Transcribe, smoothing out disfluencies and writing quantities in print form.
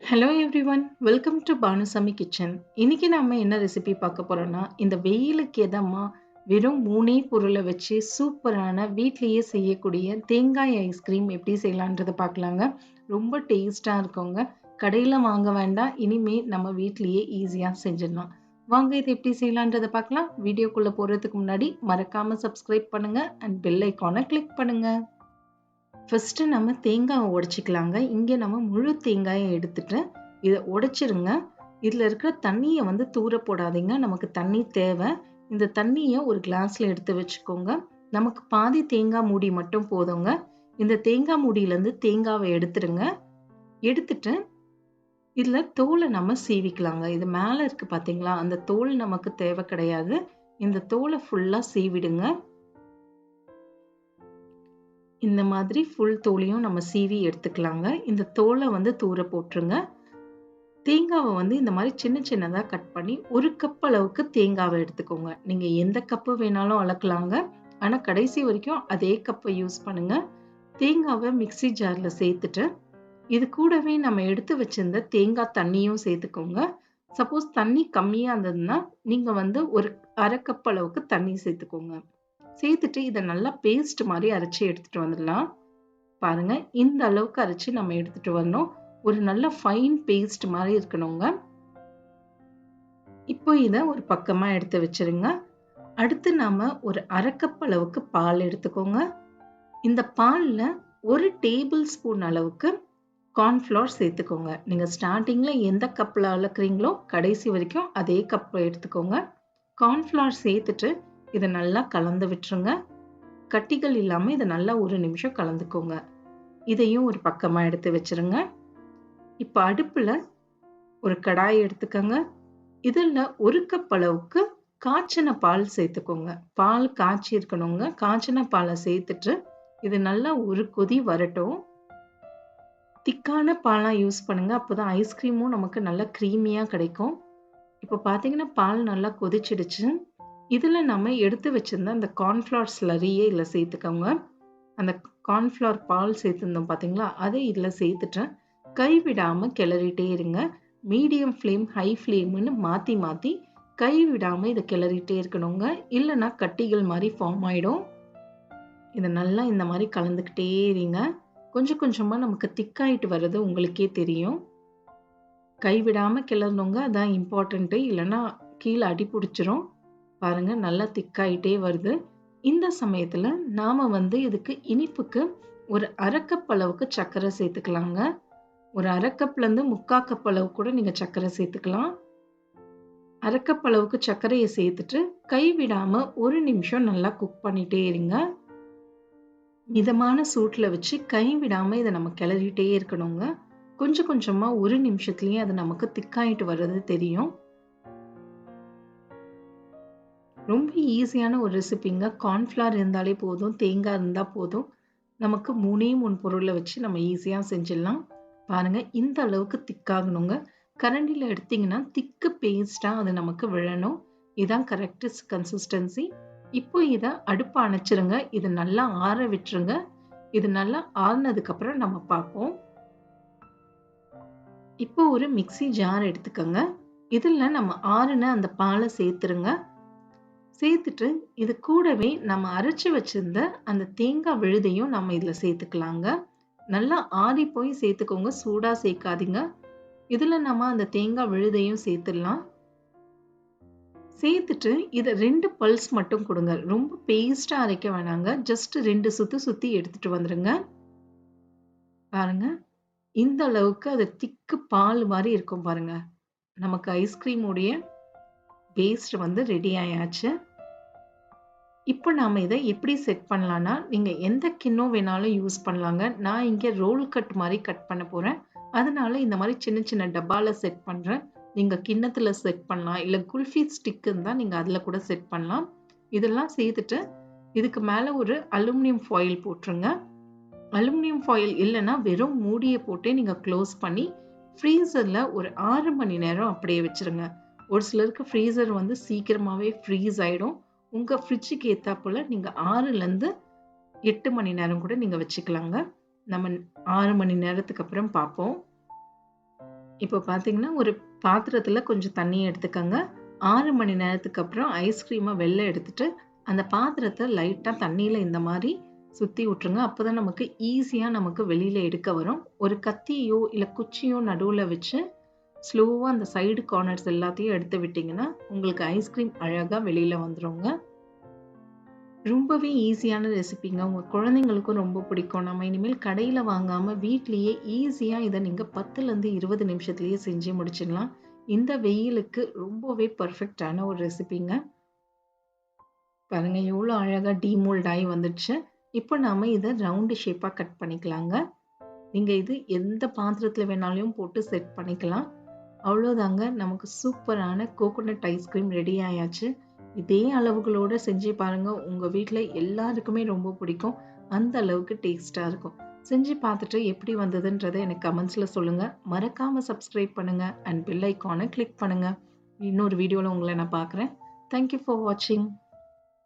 Hello everyone, welcome to Bhanu Sami kitchen. இன்னைக்கு நாம என்ன ரெசிபி பார்க்க போறோம்னா, இந்த வெயிலுக்கு எதமா வெறும் 3 பொருளை வச்சு சூப்பரான வீட்லயே செய்யக்கூடிய தேங்காய் ஐஸ்கிரீம் எப்படி செய்யலான்றதை பார்க்கலாங்க. ரொம்ப டேஸ்டா இருக்குங்க. கடையில வாங்க வேண்டாம். இனிமே நம்ம வீட்லயே ஈஸியா செஞ்சிடலாம். வாங்க இதை எப்படி செய்யலான்றதை பார்க்கலாம். வீடியோக்குள்ள போறதுக்கு முன்னாடி மறக்காம சப்ஸ்கிரைப் பண்ணுங்க அண்ட் பெல் ஐகானை கிளிக் பண்ணுங்க. ஃபர்ஸ்ட்டு நம்ம தேங்காவை உடைச்சிக்கலாங்க. இங்கே நம்ம முழு தேங்காயை எடுத்துட்டு இதை உடைச்சிருங்க. இதில் இருக்கிற தண்ணியை வந்து தூர போடாதீங்க. நமக்கு தண்ணி தேவை. இந்த தண்ணியை ஒரு கிளாஸில் எடுத்து வச்சுக்கோங்க. நமக்கு பாதி தேங்காய் மூடி மட்டும் போதுங்க. இந்த தேங்காய் மூடியிலேருந்து தேங்காவை எடுத்துருங்க. எடுத்துட்டு இதில் தோலை நம்ம சீவிக்கலாங்க. இது மேலே இருக்கு பார்த்தீங்களா, அந்த தோல் நமக்கு தேவை கிடையாது. இந்த தோலை ஃபுல்லாக சீவிடுங்க. இந்த மாதிரி ஃபுல் தோலையும் நம்ம சீவி எடுத்துக்கலாங்க. இந்த தோலை வந்து தூர போட்டுருங்க. தேங்காவை வந்து இந்த மாதிரி சின்ன சின்னதாக கட் பண்ணி 1 கப் அளவுக்கு தேங்காவை எடுத்துக்கோங்க. நீங்கள் எந்த கப்பு வேணாலும் அளக்கலாங்க. ஆனால் கடைசி வரைக்கும் அதே கப்பை யூஸ் பண்ணுங்க. தேங்காவை மிக்ஸி ஜாரில் சேர்த்துட்டு இது கூடவே நம்ம எடுத்து வச்சிருந்த தேங்காய் தண்ணியும் சேர்த்துக்கோங்க. சப்போஸ் தண்ணி கம்மியாக இருந்ததுன்னா நீங்கள் வந்து ஒரு 1/2 கப் அளவுக்கு தண்ணி சேர்த்துக்கோங்க. சேர்த்துட்டு இதை நல்லா பேஸ்ட் மாதிரி அரைச்சி எடுத்துட்டு வந்துடலாம். பாருங்க, இந்த அளவுக்கு அரைச்சி நம்ம எடுத்துட்டு வரணும். ஒரு நல்ல ஃபைன் பேஸ்ட் மாதிரி இருக்கணுங்க. இப்போ இதை ஒரு பக்கமா எடுத்து வச்சிருங்க. அடுத்து நாம ஒரு 1/2 கப் அளவுக்கு பால் எடுத்துக்கோங்க. இந்த பால்ல 1 டேபிள் ஸ்பூன் அளவுக்கு கார்ன்ஃப்ளவர் சேர்த்துக்கோங்க. நீங்க ஸ்டார்டிங்ல எந்த கப்ல அளக்குறீங்களோ கடைசி வரைக்கும் அதே கப் எடுத்துக்கோங்க. கார்ன்ஃப்ளவர் சேர்த்துட்டு இதை நல்லா கலந்து விட்டுருங்க. கட்டிகள் இல்லாம இதை நல்லா 1 நிமிஷம் கலந்துக்கோங்க. இதையும் ஒரு பக்கமா எடுத்து வச்சிருங்க. இப்ப அடுப்புல ஒரு கடாய் எடுத்துக்கோங்க. இதுல 1 கப் அளவுக்கு காய்ச்சின பால் சேர்த்துக்கோங்க. பால் காய்ச்சி இருக்கணுங்க. காய்ச்சின பாலை சேர்த்துட்டு இது நல்லா ஒரு கொதி வரட்டும். திக்கான பாலா யூஸ் பண்ணுங்க. அப்போதான் ஐஸ்கிரீமும் நமக்கு நல்லா கிரீமியா கிடைக்கும். இப்போ பாத்தீங்கன்னா பால் நல்லா கொதிச்சிடுச்சு. இதுல நம்ம எடுத்து வச்சிருந்த அந்த கார்ன்ஃப்ளவர் ஸ்லரியே இதுல சேர்த்துக்கோங்க. அந்த கார்ன்ஃப்ளவர் பால் சேர்த்துருந்தோம் பார்த்தீங்களா, அதை இதில் சேர்த்துட்டேன். கைவிடாமல் கிளறிட்டே இருங்க. மீடியம் ஃப்ளேம் ஹை ஃப்ளேம்னு மாற்றி மாற்றி கைவிடாமல் இதை கிளறிட்டே இருக்கணுங்க. இல்லைன்னா கட்டிகள் மாதிரி ஃபார்ம் ஆகிடும். இதை நல்லா இந்த மாதிரி கலந்துக்கிட்டே இருங்க. கொஞ்சம் கொஞ்சமாக நமக்கு திக்காயிட்டு வர்றது உங்களுக்கே தெரியும். கைவிடாமல் கிளறணுங்க, அதான் இம்பார்ட்டண்ட்டு. இல்லைன்னா கீழே அடி பிடிச்சிரும். பாருங்க, நல்லா திக்காயிட்டே வருது. இந்த சமயத்துல நாம வந்து இதுக்கு இனிப்புக்கு ஒரு 1/2 கப் அளவுக்கு சர்க்கரை சேர்த்துக்கலாங்க. ஒரு 1/2 கப்ல இருந்து 3/4 கப் அளவு கூட நீங்க சர்க்கரை சேர்த்துக்கலாம். 1/2 கப் அளவுக்கு சர்க்கரையை சேர்த்துட்டு கைவிடாம 1 நிமிஷம் நல்லா குக் பண்ணிட்டே இருங்க. மிதமான சூட்ல வச்சு கைவிடாம இதை நம்ம கிளறிட்டே இருக்கணுங்க. கொஞ்சம் கொஞ்சமா 1 நிமிஷத்துலயே அது நமக்கு திக்காயிட்டு வர்றது தெரியும். ரொம்ப ஈஸியான ஒரு ரெசிபிங்க. கார்ன்ஃப்ளவர் இருந்தாலே போதும், தேங்காய் இருந்தால் போதும். நமக்கு 3 பொருளை வச்சு நம்ம ஈஸியாக செஞ்சிடலாம். பாருங்க, இந்த அளவுக்கு திக்காகணுங்க. கரண்டியில் எடுத்தீங்கன்னா திக்கு பேஸ்டாக அது நமக்கு விழணும். இதுதான் கரெக்ட் கன்சிஸ்டன்சி. இப்போ இதை அடுப்பை அணைச்சிருங்க. இது நல்லா ஆற விட்டுருங்க. இது நல்லா ஆறுனதுக்கப்புறம் நம்ம பார்ப்போம். இப்போ ஒரு மிக்ஸி ஜார் எடுத்துக்கோங்க. இதில் நம்ம ஆறுன அந்த பாலை சேர்த்துருங்க. சேர்த்துட்டு இது கூடவே நம்ம அரைச்சு வச்சிருந்த அந்த தேங்காய் விழுதையும் நம்ம இதுல சேர்த்துக்கலாங்க. நல்லா ஆறி போய் சேர்த்துக்கோங்க, சூடா சேர்க்காதீங்க. இதுல நம்ம அந்த தேங்காய் விழுதையும் சேர்த்துடலாம். சேர்த்துட்டு இதை 2 பல்ஸ் மட்டும் கொடுங்க. ரொம்ப பேஸ்டா அரைக்க வேணாங்க. ஜஸ்ட் 2 சுத்து சுத்தி எடுத்துட்டு வந்துருங்க. பாருங்க, இந்த அளவுக்கு அது திக்கு பால் மாதிரி இருக்கும் பாருங்க. நமக்கு ஐஸ்கிரீம் உடைய பேஸ்ட் வந்து ரெடி ஆயாச்சு. இப்போ நாம இதை எப்படி செட் பண்ணலாம்னா, நீங்க எந்த கிண்ணம் வேணாலும் யூஸ் பண்ணலாங்க. நான் இங்க ரோல் கட் மாதிரி கட் பண்ண போறேன். அதனால இந்த மாதிரி சின்ன சின்ன டப்பால செட் பண்றேன். நீங்க கிண்ணத்துல செட் பண்ணலாம். இல்ல குல்ஃபி ஸ்டிக் இருந்தா நீங்க அதுல கூட செட் பண்ணலாம். இதெல்லாம் சேர்த்துட்டு இதுக்கு மேல ஒரு அலுமினியம் ஃபாயில் போட்டுருங்க. அலுமினியம் ஃபாயில் இல்லைன்னா வெறும் மூடியை போட்டே நீங்க க்ளோஸ் பண்ணி ஃப்ரீசர்ல ஒரு 6 மணி நேரம் அப்படியே வச்சிருங்க. ஒரு சிலருக்கு ஃப்ரீசர் வந்து சீக்கிரமாவே ஃப்ரீஸ் ஆயிடும். உங்க ஃப்ரிட்ஜுக்கு ஏத்தாப்புல நீங்க 6ல இருந்து 8 மணி நேரம் கூட நீங்க வச்சுக்கலாங்க. நம்ம 6 மணி நேரத்துக்கு அப்புறம் பார்ப்போம். இப்போ பார்த்தீங்கன்னா, ஒரு பாத்திரத்தில கொஞ்சம் தண்ணீ எடுத்துக்கங்க. 6 மணி நேரத்துக்கு அப்புறம் ஐஸ்கிரீம வெளில எடுத்துட்டு, அந்த பாத்திரத்த லைட்டா தண்ணீல இந்த மாரி சுத்தி விட்டுருங்க. அப்பதான் நமக்கு ஈஸியா நமக்கு வெளில எடுக்க வரும். ஒரு கத்தியோ, இல்ல குச்சியோ நடுவுல வச்சு, ஸ்லோவா அந்த சைடு கார்னர்ஸ் எல்லாத்தையும் எடுத்து விட்டீங்கன்னா, உங்களுக்கு ஐஸ்கிரீம் அழகா வெளில வந்துருங்க. ரொம்பவே ஈஸியான ரெசிபிங்க. உங்க குழந்தைங்களுக்கும் ரொம்ப பிடிக்கும். நம்ம இனிமேல் கடையில வாங்காம வீட்லயே ஈஸியா இத நீங்க 10லருந்து 20 நிமிஷத்திலேயே செஞ்சு முடிச்சிடலாம். இந்த வெயிலுக்கு ரொம்பவே பெர்ஃபெக்ட்டான ஒரு ரெசிபிங்க. பாருங்க எவ்வளோ அழகா டீமோல்ட் ஆயி வந்துடுச்சு. இப்போ நாம இத ரவுண்டு ஷேப்பா கட் பண்ணிக்கலாங்க. நீங்க இது எந்த பாத்திரத்தில வேணாலும் போட்டு செட் பண்ணிக்கலாம். அவ்வளோதாங்க நமக்கு சூப்பரான கோகோனட் ஐஸ்கிரீம் ரெடி ஆயாச்சு. இதே அளவுகளோட செஞ்சு பாருங்க. உங்க வீட்ல எல்லாருக்குமே ரொம்ப பிடிக்கும். அந்த அளவுக்கு டேஸ்ட்டா இருக்கும். செஞ்சு பார்த்துட்டு எப்படி வந்ததுன்றத எனக்கு கமெண்ட்ஸ்ல சொல்லுங்க. மறக்காம சப்ஸ்கிரைப் பண்ணுங்க அண்ட் பெல் ஐகான கிளிக் பண்ணுங்க. இன்னொரு வீடியோல உங்கள நான் பார்க்குறேன். தேங்க் யூ ஃபார் வாட்சிங்.